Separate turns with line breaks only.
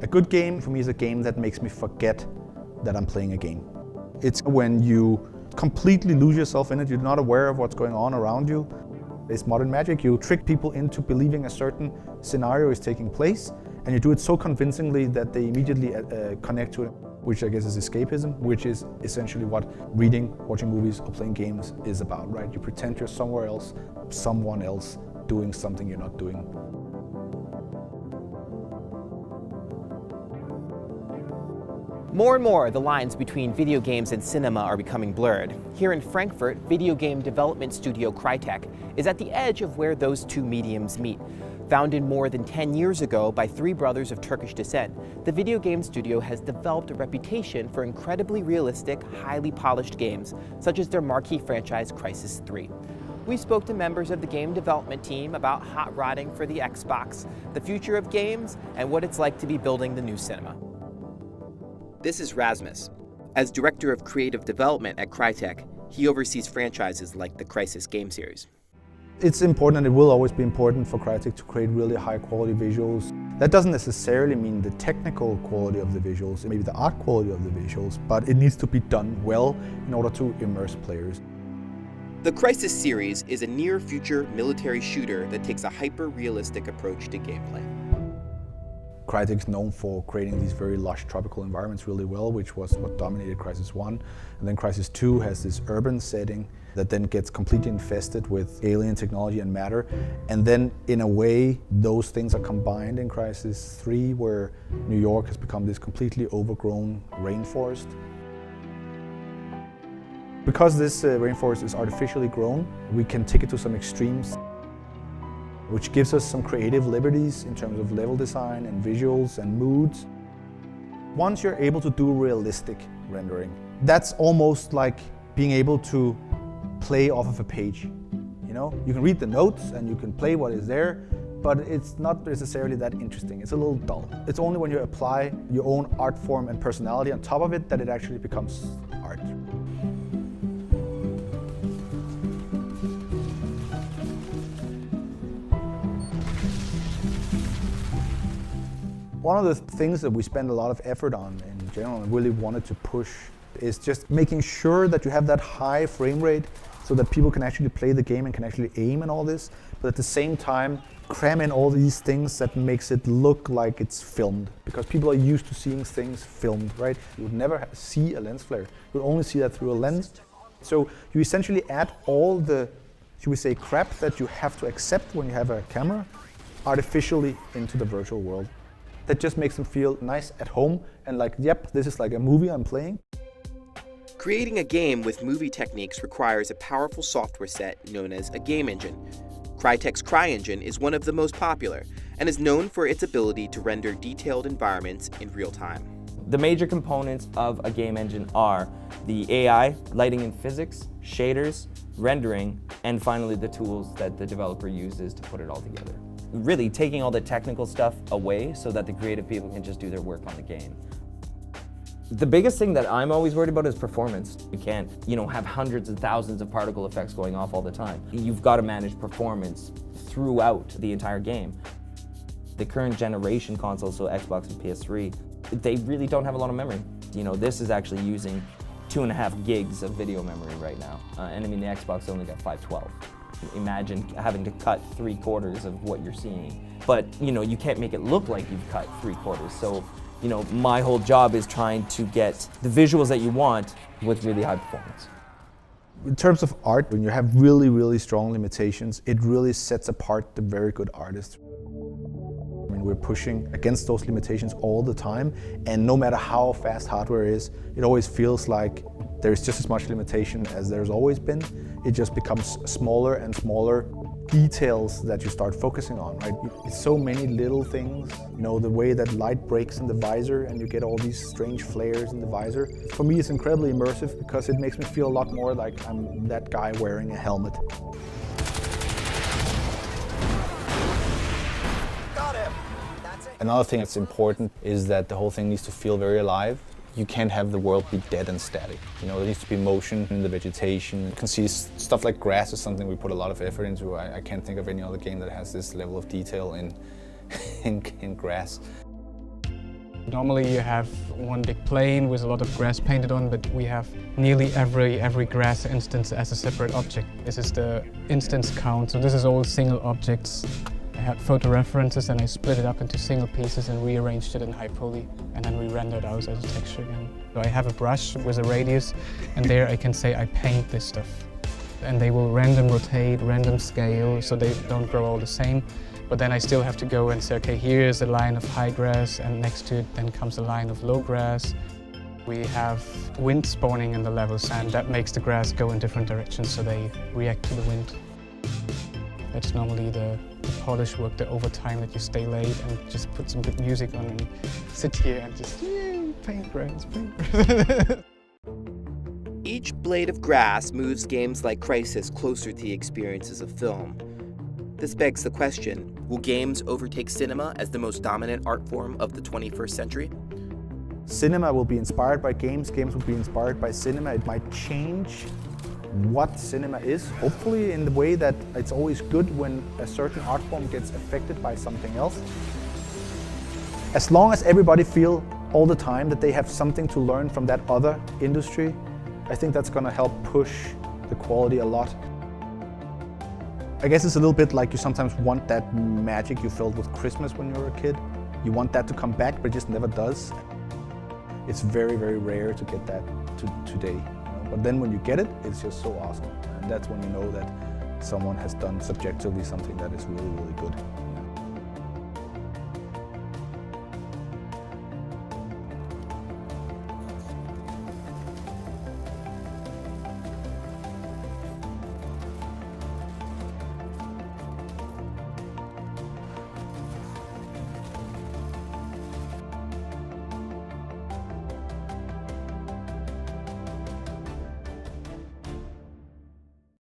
A good game for me is a game that makes me forget that I'm playing a game. It's when you completely lose yourself in it, you're not aware of what's going on around you. It's modern magic. You trick people into believing a certain scenario is taking place, and you do it so convincingly that they immediately connect to it, which I guess is escapism, which is essentially what reading, watching movies, or playing games is about, right? You pretend you're somewhere else, someone else doing something you're not doing.
More and more, the lines between video games and cinema are becoming blurred. Here in Frankfurt, video game development studio Crytek is at the edge of where those two mediums meet. Founded more than 10 years ago by three brothers of Turkish descent, the video game studio has developed a reputation for incredibly realistic, highly polished games, such as their marquee franchise Crysis 3. We spoke to members of the game development team about hot rodding for the Xbox, the future of games, and what it's like to be building the new cinema. This is Rasmus. As Director of Creative Development at Crytek, he oversees franchises like the Crysis game series.
It's important, and it will always be important for Crytek to create really high quality visuals. That doesn't necessarily mean the technical quality of the visuals, maybe the art quality of the visuals, but it needs to be done well in order to immerse players.
The Crysis series is a near-future military shooter that takes a hyper-realistic approach to gameplay.
Crytek is known for creating these very lush tropical environments really well, which was what dominated Crysis 1. And then Crysis 2 has this urban setting that then gets completely infested with alien technology and matter. And then, in a way, those things are combined in Crysis 3, where New York has become this completely overgrown rainforest. Because this rainforest is artificially grown, we can take it to some extremes, which gives us some creative liberties in terms of level design and visuals and moods. Once you're able to do realistic rendering, that's almost like being able to play off of a page. You know, you can read the notes and you can play what is there, but it's not necessarily that interesting. It's a little dull. It's only when you apply your own art form and personality on top of it that it actually becomes art. One of the things that we spend a lot of effort on in general and really wanted to push is just making sure that you have that high frame rate so that people can actually play the game and can actually aim and all this, but at the same time cram in all these things that makes it look like it's filmed, because people are used to seeing things filmed, right? You would never see a lens flare. You would only see that through a lens. So you essentially add all the, should we say, crap that you have to accept when you have a camera artificially into the virtual world. That just makes them feel nice at home and like, yep, this is like a movie I'm playing.
Creating a game with movie techniques requires a powerful software set known as a game engine. Crytek's CryEngine is one of the most popular and is known for its ability to render detailed environments in real time.
The major components of a game engine are the AI, lighting and physics, shaders, rendering, and finally the tools that the developer uses to put it all together. Really taking all the technical stuff away so that the creative people can just do their work on the game. The biggest thing that I'm always worried about is performance. You can't, have hundreds and thousands of particle effects going off all the time. You've got to manage performance throughout the entire game. The current generation consoles, so Xbox and PS3, they really don't have a lot of memory. This is actually using 2.5 gigs of video memory right now. And I mean, the Xbox only got 512. Imagine having to cut 3/4 of what you're seeing. But, you can't make it look like you've cut 3/4. So, my whole job is trying to get the visuals that you want with really high performance.
In terms of art, when you have really, really strong limitations, it really sets apart the very good artists. I mean, we're pushing against those limitations all the time, and no matter how fast hardware is, it always feels like there's just as much limitation as there's always been. It just becomes smaller and smaller details that you start focusing on, right? It's so many little things, the way that light breaks in the visor and you get all these strange flares in the visor. For me, it's incredibly immersive because it makes me feel a lot more like I'm that guy wearing a helmet.
Got him. That's it.
Another thing that's important is that the whole thing needs to feel very alive. You can't have the world be dead and static. There needs to be motion in the vegetation. You can see stuff like grass is something we put a lot of effort into. I can't think of any other game that has this level of detail in grass.
Normally you have one big plane with a lot of grass painted on, but we have nearly every grass instance as a separate object. This is the instance count, so this is all single objects. I had photo references and I split it up into single pieces and rearranged it in high poly and then re-rendered out as a texture again. So I have a brush with a radius and there I can say I paint this stuff. And they will random rotate, random scale, so they don't grow all the same. But then I still have to go and say, okay, here's a line of high grass and next to it then comes a line of low grass. We have wind spawning in the levels and that makes the grass go in different directions so they react to the wind. That's normally the polish work, the overtime that you stay late and just put some good music on and sit here and just paint grass, paint grass.
Each blade of grass moves games like Crysis closer to the experiences of film. This begs the question, will games overtake cinema as the most dominant art form of the 21st century?
Cinema will be inspired by games, games will be inspired by cinema. It might change what cinema is, hopefully in the way that it's always good when a certain art form gets affected by something else. As long as everybody feel all the time that they have something to learn from that other industry, I think that's going to help push the quality a lot. I guess it's a little bit like you sometimes want that magic you felt with Christmas when you were a kid. You want that to come back, but it just never does. It's very, very rare to get that today. But then when you get it, it's just so awesome. And that's when you know that someone has done subjectively something that is really, really good.